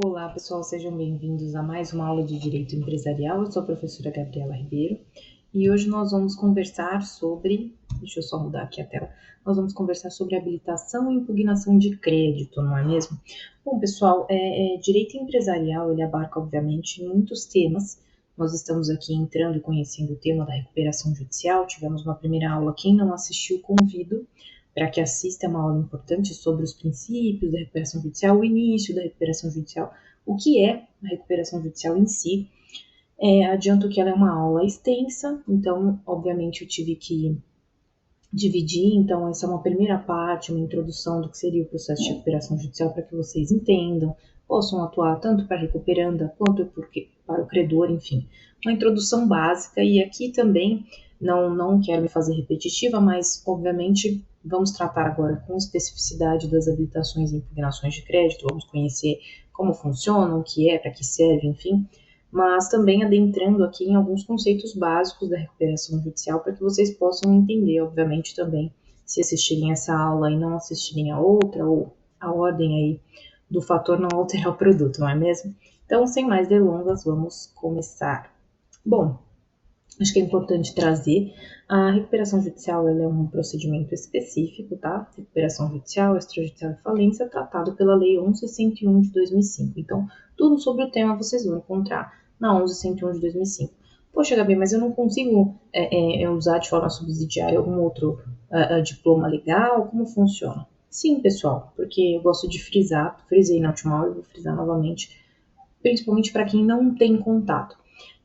Olá, pessoal, sejam bem-vindos a mais uma aula de Direito Empresarial. Eu sou a professora Gabriela Ribeiro e hoje nós vamos conversar sobre, deixa eu só mudar aqui a tela, nós vamos conversar sobre habilitação e impugnação de crédito, não é mesmo? Bom, pessoal, Direito Empresarial, ele abarca, obviamente, muitos temas. Nós estamos aqui entrando e conhecendo o tema da recuperação judicial, tivemos uma primeira aula, quem não assistiu, convido para que assista, é uma aula importante sobre os princípios da recuperação judicial, o início da recuperação judicial, o que é a recuperação judicial em si. Adianto que ela é uma aula extensa, então, obviamente, eu tive que dividir, então essa é uma primeira parte, uma introdução do que seria o processo de recuperação judicial para que vocês entendam, possam atuar tanto para a recuperanda quanto para o credor, enfim, uma introdução básica. E aqui também não quero me fazer repetitiva, mas obviamente vamos tratar agora com especificidade das habilitações e impugnações de crédito, vamos conhecer como funcionam, o que é, para que serve, enfim, mas também adentrando aqui em alguns conceitos básicos da recuperação judicial para que vocês possam entender, obviamente, também, se assistirem essa aula e não assistirem a outra, ou a ordem aí do fator não alterar o produto, não é mesmo? Então, sem mais delongas, vamos começar. Bom, acho que é importante trazer, a recuperação judicial ela é um procedimento específico, tá? Recuperação judicial, extrajudicial e falência, tratado pela Lei 11.101 de 2005. Então, tudo sobre o tema vocês vão encontrar na 11.101 de 2005. Poxa, Gabi, mas eu não consigo usar de forma subsidiária algum outro diploma legal? Como funciona? Sim, pessoal, porque eu gosto de frisar, frisei na última aula, vou frisar novamente, principalmente para quem não tem contato.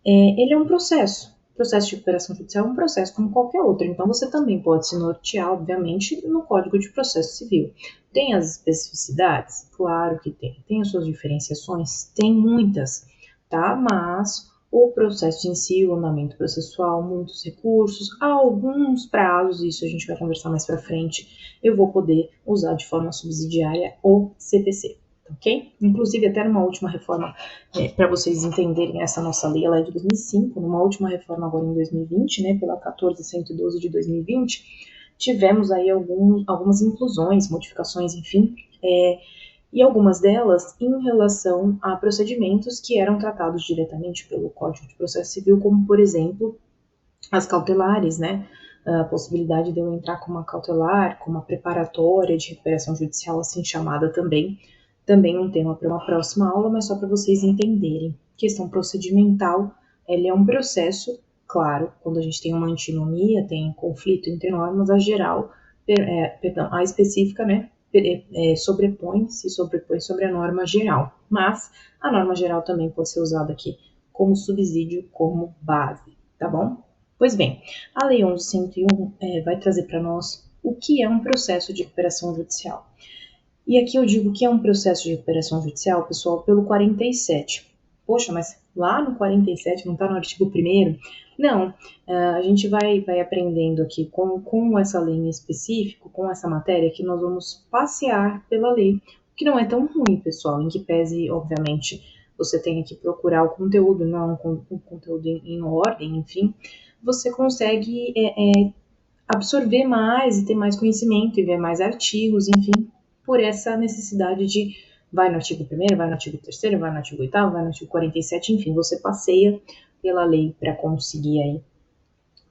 Ele é um processo. O processo de recuperação judicial é um processo como qualquer outro, então você também pode se nortear, obviamente, no Código de Processo Civil. Tem as especificidades? Claro que tem. Tem as suas diferenciações? Tem muitas, tá? Mas o processo em si, o andamento processual, muitos recursos, alguns prazos, isso a gente vai conversar mais para frente, eu vou poder usar de forma subsidiária o CPC. Ok? Inclusive, até numa última reforma, para vocês entenderem, essa nossa lei, ela é de 2005, numa última reforma agora em 2020, né, pela 14.112 de 2020, tivemos aí algumas inclusões, modificações, enfim, e algumas delas em relação a procedimentos que eram tratados diretamente pelo Código de Processo Civil, como, por exemplo, as cautelares, né, a possibilidade de eu entrar com uma cautelar, com uma preparatória de recuperação judicial, assim chamada também um tema para uma próxima aula, mas só para vocês entenderem. Questão procedimental, ele é um processo, claro, quando a gente tem uma antinomia, tem conflito entre normas, a geral, a específica, né, se sobrepõe sobre a norma geral, mas a norma geral também pode ser usada aqui como subsídio, como base, tá bom? Pois bem, a Lei 11.101 vai trazer para nós o que é um processo de recuperação judicial. E aqui eu digo que é um processo de recuperação judicial, pessoal, pelo 47. Poxa, mas lá no 47 não está no artigo 1º? Não, a gente vai aprendendo aqui com essa lei em específico, com essa matéria, que nós vamos passear pela lei, o que não é tão ruim, pessoal, em que pese, obviamente, você tenha que procurar o conteúdo, não um conteúdo em ordem, enfim, você consegue absorver mais e ter mais conhecimento e ver mais artigos, enfim, por essa necessidade de vai no artigo 1º, vai no artigo 3º, vai no artigo 8º, vai no artigo 47, enfim, você passeia pela lei para conseguir aí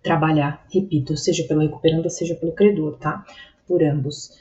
trabalhar, repito, seja pelo recuperanda, seja pelo credor, tá? Por ambos.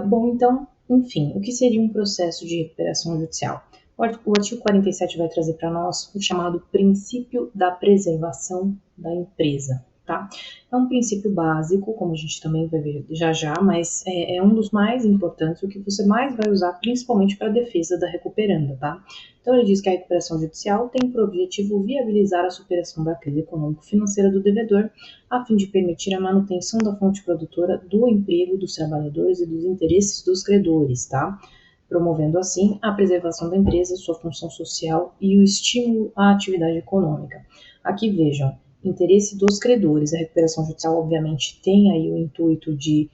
Bom, então, enfim, o que seria um processo de recuperação judicial? O artigo 47 vai trazer para nós o chamado princípio da preservação da empresa, tá? É um princípio básico, como a gente também vai ver já, mas é um dos mais importantes, o que você mais vai usar, principalmente para a defesa da recuperanda, tá? Então, ele diz que a recuperação judicial tem por objetivo viabilizar a superação da crise econômico-financeira do devedor, a fim de permitir a manutenção da fonte produtora, do emprego dos trabalhadores e dos interesses dos credores, tá? Promovendo assim a preservação da empresa, sua função social e o estímulo à atividade econômica. Aqui vejam, interesse dos credores. A recuperação judicial, obviamente, tem aí o intuito de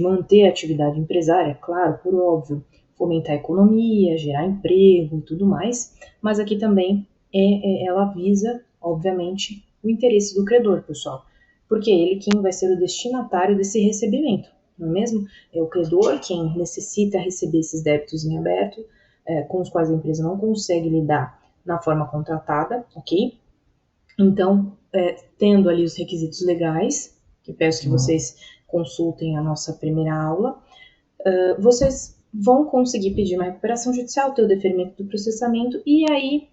manter a atividade empresária, claro, por óbvio, fomentar a economia, gerar emprego e tudo mais, mas aqui também ela visa, obviamente, o interesse do credor, pessoal, porque é ele quem vai ser o destinatário desse recebimento, não é mesmo? É o credor quem necessita receber esses débitos em aberto, com os quais a empresa não consegue lidar na forma contratada, ok? Então, tendo ali os requisitos legais, que peço que vocês consultem a nossa primeira aula, vocês vão conseguir pedir uma recuperação judicial, ter o deferimento do processamento, e aí,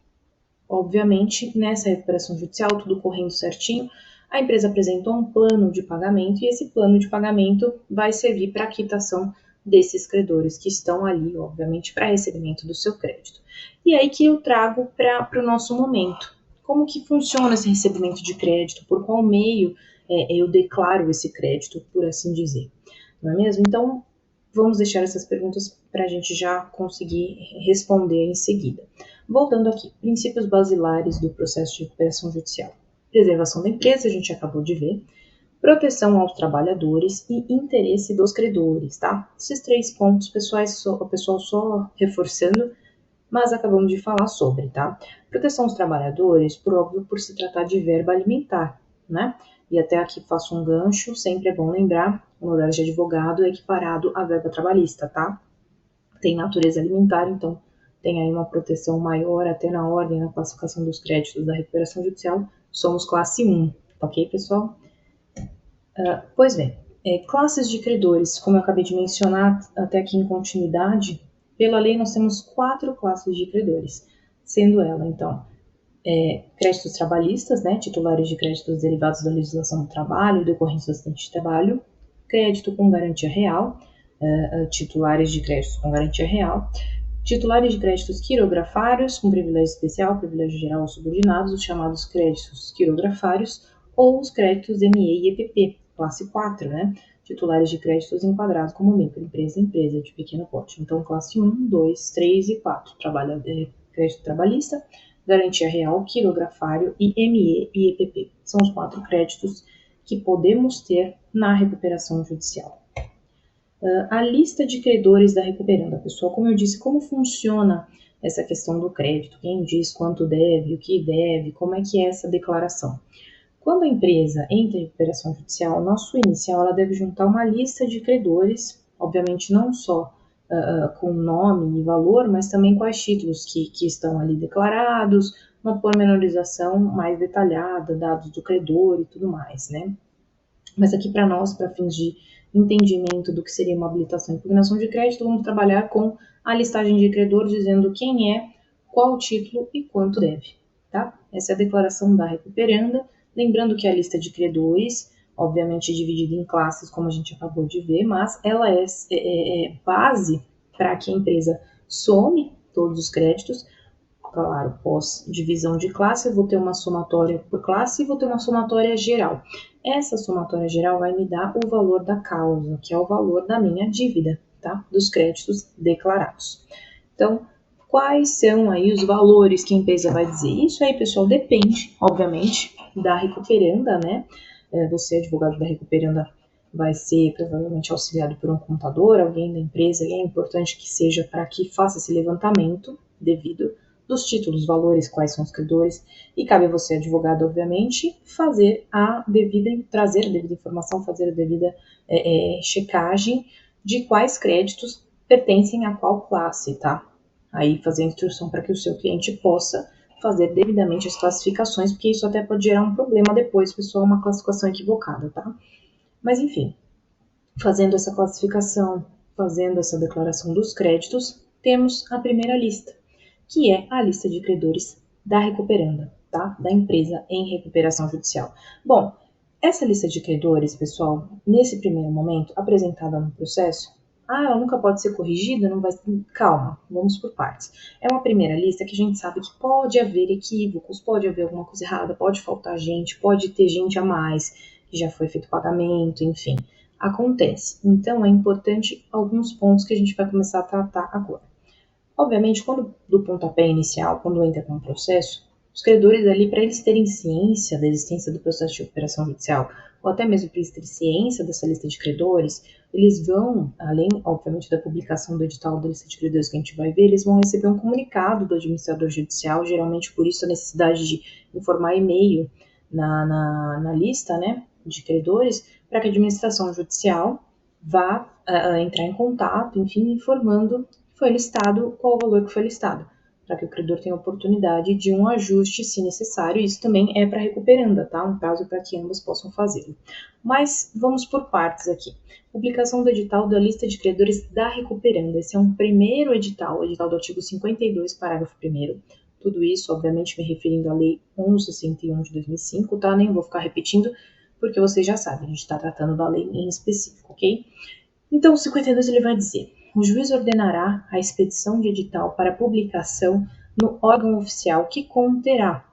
obviamente, nessa recuperação judicial, tudo correndo certinho, a empresa apresentou um plano de pagamento, e esse plano de pagamento vai servir para a quitação desses credores que estão ali, obviamente, para recebimento do seu crédito. E aí que eu trago para o nosso momento. Como que funciona esse recebimento de crédito? Por qual meio eu declaro esse crédito, por assim dizer? Não é mesmo? Então, vamos deixar essas perguntas para a gente já conseguir responder em seguida. Voltando aqui, princípios basilares do processo de recuperação judicial. Preservação da empresa, a gente acabou de ver. Proteção aos trabalhadores e interesse dos credores, tá? Esses 3 pontos, o pessoal só reforçando, mas acabamos de falar sobre, tá? Proteção aos trabalhadores, por óbvio, por se tratar de verba alimentar, né? E até aqui faço um gancho, sempre é bom lembrar, o honorário de advogado é equiparado à verba trabalhista, tá? Tem natureza alimentar, então tem aí uma proteção maior, até na ordem, na classificação dos créditos da recuperação judicial, somos classe 1, ok, pessoal? Pois bem, classes de credores, como eu acabei de mencionar até aqui em continuidade, pela lei nós temos 4 classes de credores, sendo ela, então, créditos trabalhistas, né, titulares de créditos derivados da legislação do trabalho, decorrência do acidente de trabalho, crédito com garantia real, titulares de créditos com garantia real, titulares de créditos quirografários com privilégio especial, privilégio geral ou subordinados, os chamados créditos quirografários, ou os créditos ME e EPP, classe 4, né? Titulares de créditos enquadrados como microempresa, empresa de pequeno porte. Então, classe 1, 2, 3 e 4. Crédito trabalhista, garantia real, quirografário e ME e EPP. São os 4 créditos que podemos ter na recuperação judicial. A lista de credores da recuperanda, pessoal, como eu disse, como funciona essa questão do crédito? Quem diz quanto deve, o que deve, como é que é essa declaração? Quando a empresa entra em recuperação judicial, na sua inicial, ela deve juntar uma lista de credores, obviamente não só com nome e valor, mas também quais títulos que estão ali declarados, uma pormenorização mais detalhada, dados do credor e tudo mais, né? Mas aqui para nós, para fins de entendimento do que seria uma habilitação e impugnação de crédito, vamos trabalhar com a listagem de credores dizendo quem é, qual o título e quanto deve, tá? Essa é a declaração da recuperanda. Lembrando que a lista de credores, obviamente dividida em classes, como a gente acabou de ver, mas ela é base para que a empresa some todos os créditos. Claro, pós divisão de classe, eu vou ter uma somatória por classe e vou ter uma somatória geral. Essa somatória geral vai me dar o valor da causa, que é o valor da minha dívida, tá? Dos créditos declarados. Então, quais são aí os valores que a empresa vai dizer? Isso aí, pessoal, depende, obviamente, da recuperanda, né? Você, advogado da recuperanda, vai ser provavelmente auxiliado por um contador, alguém da empresa, e é importante que seja para que faça esse levantamento devido dos títulos, valores, quais são os credores, e cabe a você, advogado, obviamente, trazer a devida informação, fazer a devida checagem de quais créditos pertencem a qual classe, tá? Aí fazer a instrução para que o seu cliente possa fazer devidamente as classificações, porque isso até pode gerar um problema depois, pessoal, uma classificação equivocada, tá? Mas enfim, fazendo essa classificação, fazendo essa declaração dos créditos, temos a primeira lista, que é a lista de credores da recuperanda, tá? Da empresa em recuperação judicial. Bom, essa lista de credores, pessoal, nesse primeiro momento, apresentada no processo, ela nunca pode ser corrigida, não vai... Calma, vamos por partes. É uma primeira lista que a gente sabe que pode haver equívocos, pode haver alguma coisa errada, pode faltar gente, pode ter gente a mais, que já foi feito pagamento, enfim. Acontece. Então, é importante alguns pontos que a gente vai começar a tratar agora. Obviamente, quando do pontapé inicial, quando entra com o processo, os credores ali, para eles terem ciência da existência do processo de recuperação judicial, ou até mesmo para eles terem ciência dessa lista de credores, eles vão, além, obviamente, da publicação do edital da lista de credores que a gente vai ver, eles vão receber um comunicado do administrador judicial, geralmente por isso a necessidade de informar e-mail na lista, né, de credores, para que a administração judicial vá entrar em contato, enfim, foi listado, qual o valor que foi listado, para que o credor tenha oportunidade de um ajuste, se necessário. Isso também é para recuperanda, tá? Um prazo para que ambas possam fazê-lo. Mas vamos por partes aqui. Publicação do edital da lista de credores da recuperanda. Esse é um primeiro edital, o edital do artigo 52, parágrafo 1º. Tudo isso, obviamente, me referindo à Lei 1161 de 2005, tá? Nem vou ficar repetindo, porque vocês já sabem, a gente está tratando da lei em específico, ok? Então, o 52 ele vai dizer: o juiz ordenará a expedição de edital para publicação no órgão oficial que conterá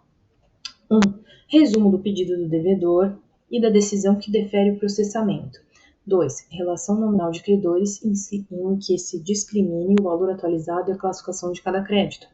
1. Resumo do pedido do devedor e da decisão que defere o processamento. 2. Relação nominal de credores em que se discrimine o valor atualizado e a classificação de cada crédito.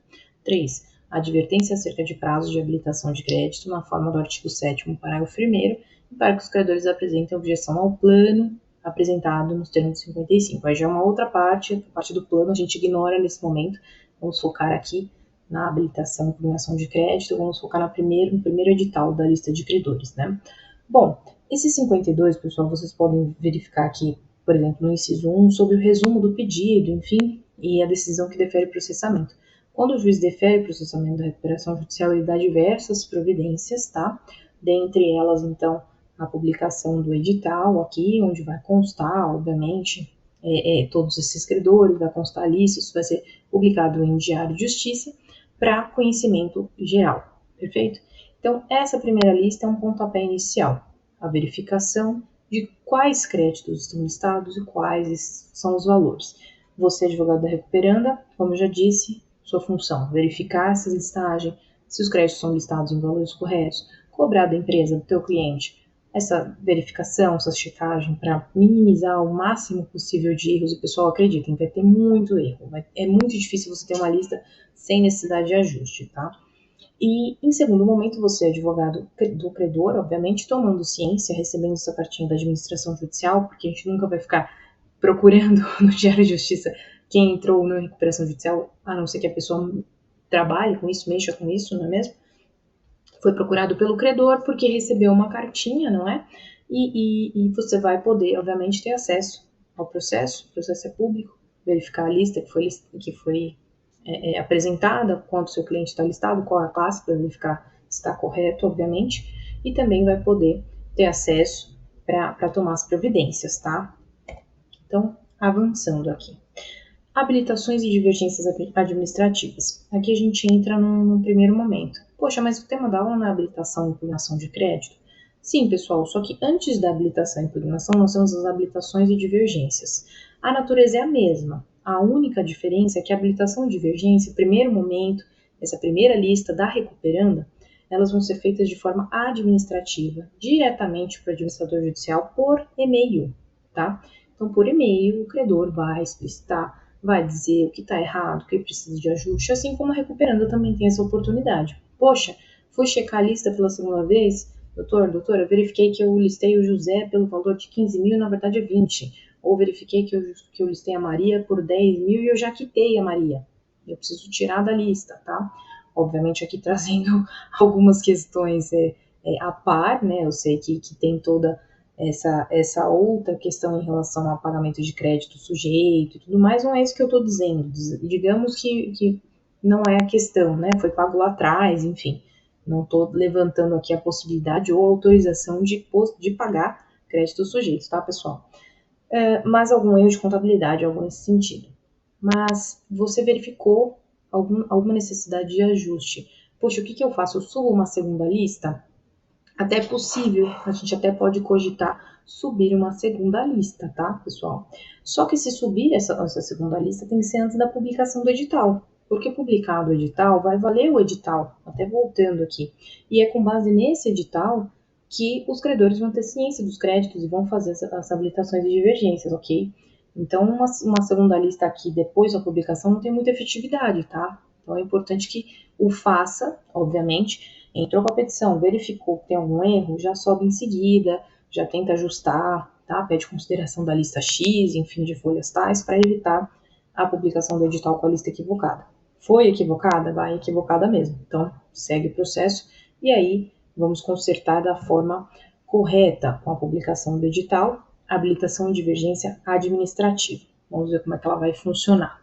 3. Advertência acerca de prazos de habilitação de crédito na forma do artigo 7º, parágrafo 1º, e para que os credores apresentem objeção ao plano apresentado nos termos do 55. Aí já é uma outra parte, a parte do plano a gente ignora nesse momento. Vamos focar aqui na habilitação e impugnação de crédito, vamos focar no primeiro edital da lista de credores, né? Bom, esse 52, pessoal, vocês podem verificar aqui, por exemplo, no inciso 1, sobre o resumo do pedido, enfim, e a decisão que defere o processamento. Quando o juiz defere o processamento da recuperação judicial, ele dá diversas providências, tá? Dentre elas, então, a publicação do edital aqui, onde vai constar, obviamente, todos esses credores, vai constar a lista, isso vai ser publicado em Diário de Justiça para conhecimento geral, perfeito? Então, essa primeira lista é um pontapé inicial, a verificação de quais créditos estão listados e quais são os valores. Você, advogado da recuperanda, como eu já disse, sua função, verificar essa listagem, se os créditos são listados em valores corretos, cobrar da empresa, do teu cliente, essa verificação, essa checagem para minimizar o máximo possível de erros. O pessoal, acreditem, vai ter muito erro. É muito difícil você ter uma lista sem necessidade de ajuste, tá? E, em segundo momento, você, advogado do credor, obviamente, tomando ciência, recebendo essa cartinha da administração judicial, porque a gente nunca vai ficar procurando no Diário de Justiça quem entrou na recuperação judicial, a não ser que a pessoa trabalhe com isso, mexa com isso, não é mesmo? Foi procurado pelo credor porque recebeu uma cartinha, não é? E você vai poder, obviamente, ter acesso ao processo. O processo é público, verificar a lista que foi apresentada, quanto seu cliente está listado, qual é a classe, para verificar se está correto, obviamente. E também vai poder ter acesso para tomar as providências, tá? Então, avançando aqui. Habilitações e divergências administrativas. Aqui a gente entra num primeiro momento. Poxa, mas o tema da aula não é habilitação e impugnação de crédito? Sim, pessoal, só que antes da habilitação e impugnação, nós temos as habilitações e divergências. A natureza é a mesma. A única diferença é que a habilitação e divergência, primeiro momento, essa primeira lista da recuperanda, elas vão ser feitas de forma administrativa, diretamente para o administrador judicial por e-mail, tá? Então, por e-mail, o credor vai explicitar, vai dizer o que está errado, o que precisa de ajuste, assim como a recuperanda também tem essa oportunidade. Poxa, fui checar a lista pela segunda vez, doutora, verifiquei que eu listei o José pelo valor de 15 mil, na verdade é 20. Ou verifiquei que eu listei a Maria por 10 mil e eu já quitei a Maria. Eu preciso tirar da lista, tá? Obviamente aqui trazendo algumas questões a par, né? Eu sei que tem toda essa outra questão em relação ao pagamento de crédito sujeito e tudo mais, não é isso que eu estou dizendo. Digamos que não é a questão, né? Foi pago lá atrás, enfim. Não estou levantando aqui a possibilidade ou autorização de pagar crédito sujeito, tá, pessoal? Mas algum erro de contabilidade, algo nesse sentido. Mas você verificou alguma necessidade de ajuste. Poxa, o que eu faço? Eu subo uma segunda lista? Até é possível, a gente até pode cogitar subir uma segunda lista, tá, pessoal? Só que se subir essa segunda lista tem que ser antes da publicação do edital, porque publicado o edital vai valer o edital, até voltando aqui. E é com base nesse edital que os credores vão ter ciência dos créditos e vão fazer as habilitações e divergências, ok? Então, uma segunda lista aqui depois da publicação não tem muita efetividade, tá? Então, é importante que o faça, obviamente. Entrou com a petição, verificou que tem algum erro, já sobe em seguida, já tenta ajustar, tá? Pede consideração da lista X, enfim, de folhas tais, para evitar a publicação do edital com a lista equivocada. Foi equivocada? Vai equivocada mesmo. Então, segue o processo e aí vamos consertar da forma correta com a publicação do edital, habilitação e divergência administrativa. Vamos ver como é que ela vai funcionar.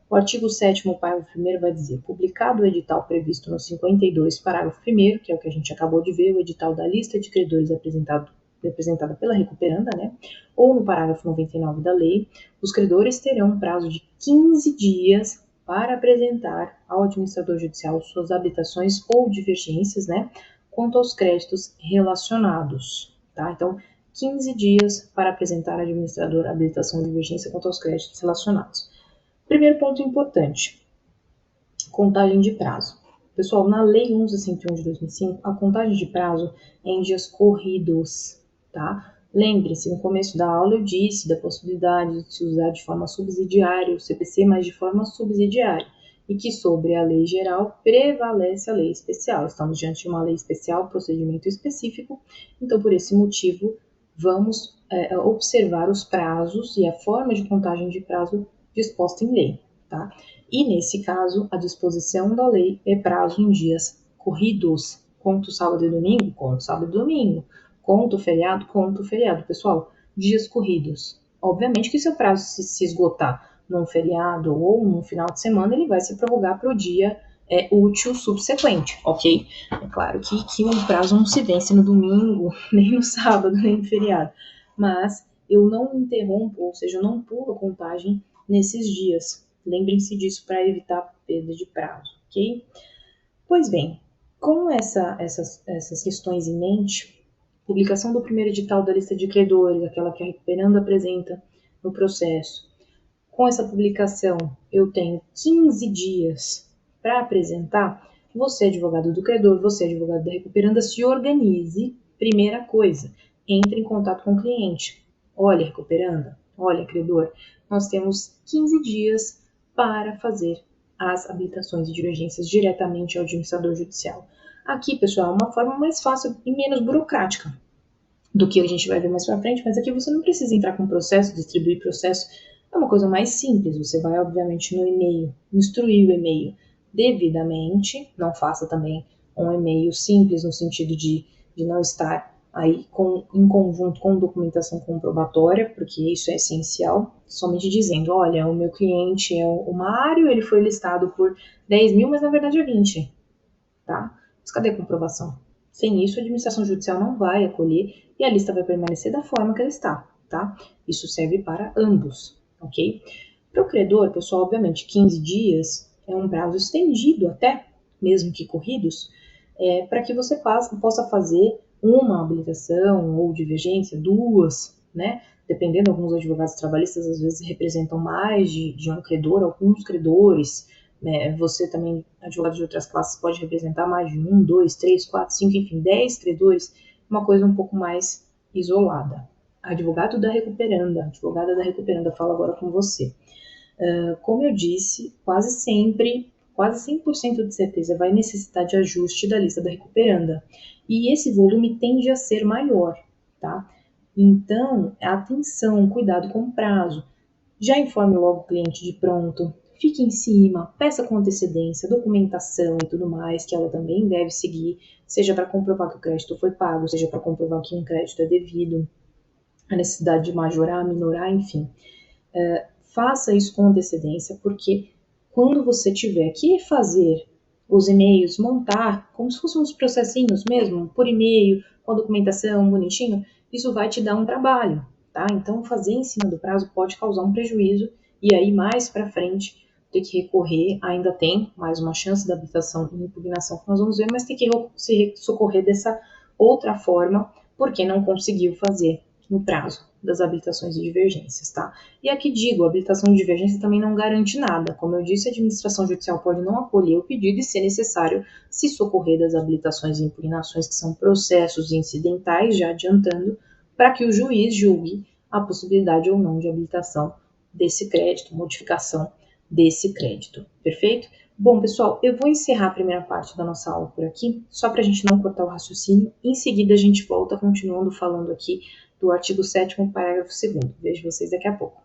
O artigo 7º, parágrafo 1º, vai dizer: publicado o edital previsto no 52, parágrafo 1º, que é o que a gente acabou de ver, o edital da lista de credores representada pela recuperanda, né? Ou no parágrafo 99 da lei, os credores terão um prazo de 15 dias para apresentar ao administrador judicial suas habilitações ou divergências, né? Quanto aos créditos relacionados, tá? Então, 15 dias para apresentar ao administrador a habilitação ou divergência quanto aos créditos relacionados. Primeiro ponto importante, contagem de prazo. Pessoal, na Lei 1161 de 2005, a contagem de prazo é em dias corridos, tá? Lembre-se, no começo da aula eu disse da possibilidade de se usar de forma subsidiária o CPC, mas de forma subsidiária, e que sobre a lei geral prevalece a lei especial. Estamos diante de uma lei especial, procedimento específico, então por esse motivo vamos observar os prazos e a forma de contagem de prazo disposta em lei, tá? E nesse caso, a disposição da lei é prazo em dias corridos. Conto sábado e domingo? Conto sábado e domingo. Conto feriado? Conto feriado. Pessoal, dias corridos. Obviamente que se o prazo se esgotar num feriado ou num final de semana, ele vai se prorrogar para o dia útil subsequente, ok? É claro que um prazo não se vence no domingo, nem no sábado, nem no feriado. Mas eu não interrompo, ou seja, eu não pulo a contagem nesses dias. Lembrem-se disso para evitar perda de prazo, ok? Pois bem, com essas questões em mente, publicação do primeiro edital da lista de credores, aquela que a recuperanda apresenta no processo. Com essa publicação, eu tenho 15 dias para apresentar. Você, advogado do credor, você, advogado da recuperanda, se organize. Primeira coisa, entre em contato com o cliente. Olha, recuperanda, olha, credor, nós temos 15 dias para fazer as habilitações e divergências diretamente ao administrador judicial. Aqui, pessoal, é uma forma mais fácil e menos burocrática do que a gente vai ver mais para frente, mas aqui você não precisa entrar com processo, distribuir processo, é uma coisa mais simples. Você vai, obviamente, no e-mail, instruir o e-mail devidamente, não faça também um e-mail simples no sentido de não estar aí em conjunto com documentação comprobatória, porque isso é essencial, somente dizendo, olha, o meu cliente é o Mário, ele foi listado por 10 mil, mas na verdade é 20, tá? Mas cadê a comprovação? Sem isso, a administração judicial não vai acolher e a lista vai permanecer da forma que ela está, tá? Isso serve para ambos, ok? Para o credor, pessoal, obviamente, 15 dias é um prazo estendido até, mesmo que corridos, para que você possa fazer uma habilitação ou divergência, duas, né? Dependendo, alguns advogados trabalhistas às vezes representam mais de um credor, alguns credores, né? Você também, advogado de outras classes, pode representar mais de 1, 2, 3, 4, 5, enfim, 10 credores, uma coisa um pouco mais isolada. Advogado da recuperanda, advogada da recuperanda, fala agora com você. Como eu disse, quase sempre, quase 100% de certeza vai necessitar de ajuste da lista da recuperanda. E esse volume tende a ser maior, tá? Então, atenção, cuidado com o prazo. Já informe logo o cliente de pronto, fique em cima, peça com antecedência, documentação e tudo mais, que ela também deve seguir, seja para comprovar que o crédito foi pago, seja para comprovar que um crédito é devido, a necessidade de majorar, minorar, enfim. Faça isso com antecedência, porque quando você tiver que fazer os e-mails, montar, como se fossem uns processinhos mesmo, por e-mail, com a documentação bonitinho, isso vai te dar um trabalho, tá? Então, fazer em cima do prazo pode causar um prejuízo, e aí mais para frente ter que recorrer, ainda tem mais uma chance da habilitação e impugnação que nós vamos ver, mas tem que se socorrer dessa outra forma, porque não conseguiu fazer no prazo das habilitações e divergências, tá? E aqui digo, a habilitação de divergência também não garante nada. Como eu disse, a administração judicial pode não acolher o pedido e, se necessário, se socorrer das habilitações e impugnações, que são processos incidentais, já adiantando, para que o juiz julgue a possibilidade ou não de habilitação desse crédito, modificação desse crédito. Perfeito? Bom, pessoal, eu vou encerrar a primeira parte da nossa aula por aqui, só para a gente não cortar o raciocínio. Em seguida, a gente volta continuando falando aqui do artigo 7º, parágrafo 2º. Vejo vocês daqui a pouco.